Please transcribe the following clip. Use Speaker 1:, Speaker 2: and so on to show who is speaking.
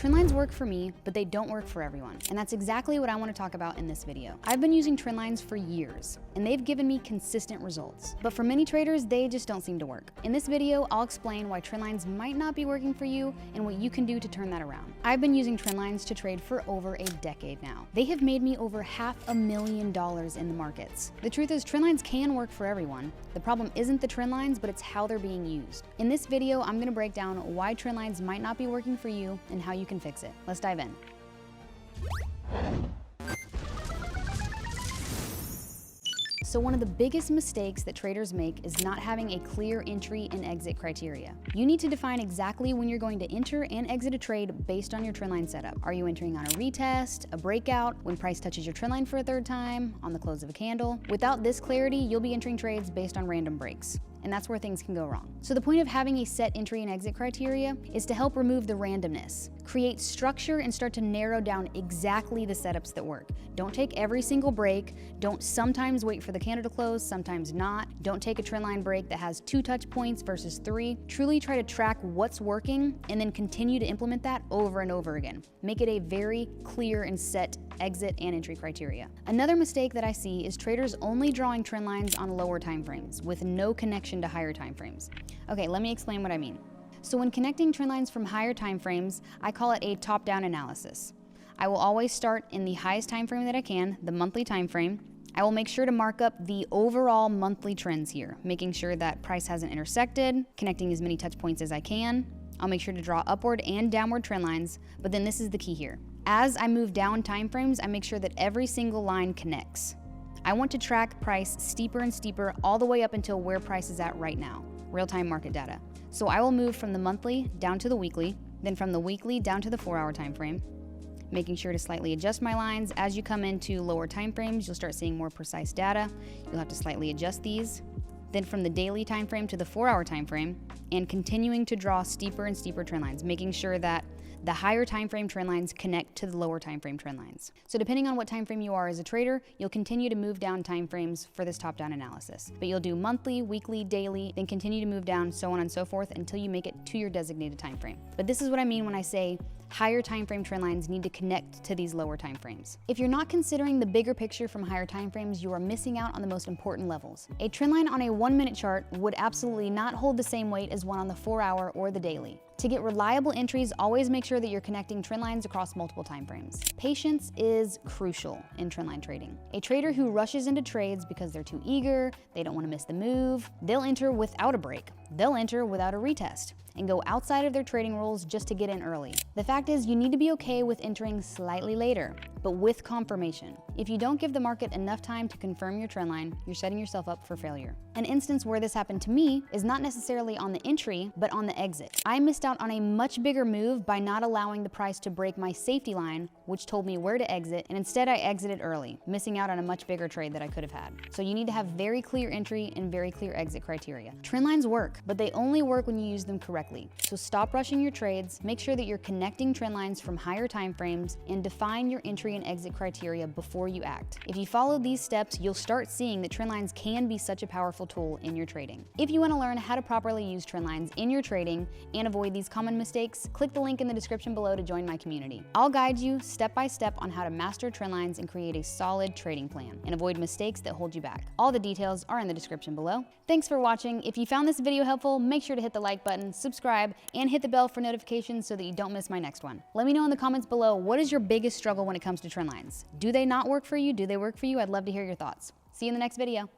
Speaker 1: Trend lines work for me, but they don't work for everyone. And that's exactly what I want to talk about in this video. I've been using trend lines for years, and they've given me consistent results. But for many traders, they just don't seem to work. In this video, I'll explain why trend lines might not be working for you and what you can do to turn that around. I've been using trend lines to trade for over a decade now. They have made me over $500,000 in the markets. The truth is, trend lines can work for everyone. The problem isn't the trend lines, but it's how they're being used. In this video, I'm going to break down why trend lines might not be working for you and how you can fix it. Let's dive in. So one of the biggest mistakes that traders make is not having a clear entry and exit criteria. You need to define exactly when you're going to enter and exit a trade based on your trendline setup. Are you entering on a retest, a breakout, when price touches your trendline for a third time, on the close of a candle? Without this clarity, you'll be entering trades based on random breaks. And that's where things can go wrong. So the point of having a set entry and exit criteria is to help remove the randomness, create structure, and start to narrow down exactly the setups that work. Don't take every single break. Don't sometimes wait for the candle to close, sometimes not. Don't take a trendline break that has 2 touch points versus 3. Truly try to track what's working and then continue to implement that over and over again. Make it a very clear and set exit and entry criteria. Another mistake that I see is traders only drawing trend lines on lower time frames with no connection to higher time frames. Okay, let me explain what I mean. So when connecting trend lines from higher time frames, I call it a top-down analysis. I will always start in the highest time frame that I can, the monthly time frame. I will make sure to mark up the overall monthly trends here, making sure that price hasn't intersected, connecting as many touch points as I can. I'll make sure to draw upward and downward trend lines, but then this is the key here. As I move down time frames, I make sure that every single line connects. I want to track price steeper and steeper all the way up until where price is at right now, real-time market data. So I will move from the monthly down to the weekly, then from the weekly down to the 4-hour time frame, making sure to slightly adjust my lines. As you come into lower time frames, you'll start seeing more precise data. You'll have to slightly adjust these. Then from the daily time frame to the 4-hour time frame, and continuing to draw steeper and steeper trend lines, making sure that the higher time frame trend lines connect to the lower time frame trend lines. So depending on what time frame you are as a trader, you'll continue to move down time frames for this top-down analysis. But you'll do monthly, weekly, daily, then continue to move down, so on and so forth, until you make it to your designated time frame. But this is what I mean when I say higher time frame trend lines need to connect to these lower time frames. If you're not considering the bigger picture from higher time frames, you are missing out on the most important levels. A trend line on a 1-minute chart would absolutely not hold the same weight as one on the 4-hour or the daily. To get reliable entries, always make sure that you're connecting trend lines across multiple time frames. Patience is crucial in trendline trading. A trader who rushes into trades because they're too eager, they don't want to miss the move, they'll enter without a break. They'll enter without a retest and go outside of their trading rules just to get in early. The fact is, you need to be okay with entering slightly later, but with confirmation. If you don't give the market enough time to confirm your trend line, you're setting yourself up for failure. An instance where this happened to me is not necessarily on the entry, but on the exit. I missed out on a much bigger move by not allowing the price to break my safety line, which told me where to exit, and instead I exited early, missing out on a much bigger trade that I could have had. So you need to have very clear entry and very clear exit criteria. Trend lines work, but they only work when you use them correctly. So stop rushing your trades, make sure that you're connecting trend lines from higher time frames, and define your entry and exit criteria before you act. If you follow these steps, you'll start seeing that trend lines can be such a powerful tool in your trading. If you want to learn how to properly use trend lines in your trading and avoid these common mistakes, click the link in the description below to join my community. I'll guide you step by step on how to master trend lines and create a solid trading plan and avoid mistakes that hold you back. All the details are in the description below. Thanks for watching. If you found this video helpful, make sure to hit the like button, subscribe, and hit the bell for notifications so that you don't miss my next one. Let me know in the comments below, what is your biggest struggle when it comes to trend lines? Do they not work for you? Do they work for you? I'd love to hear your thoughts. See you in the next video.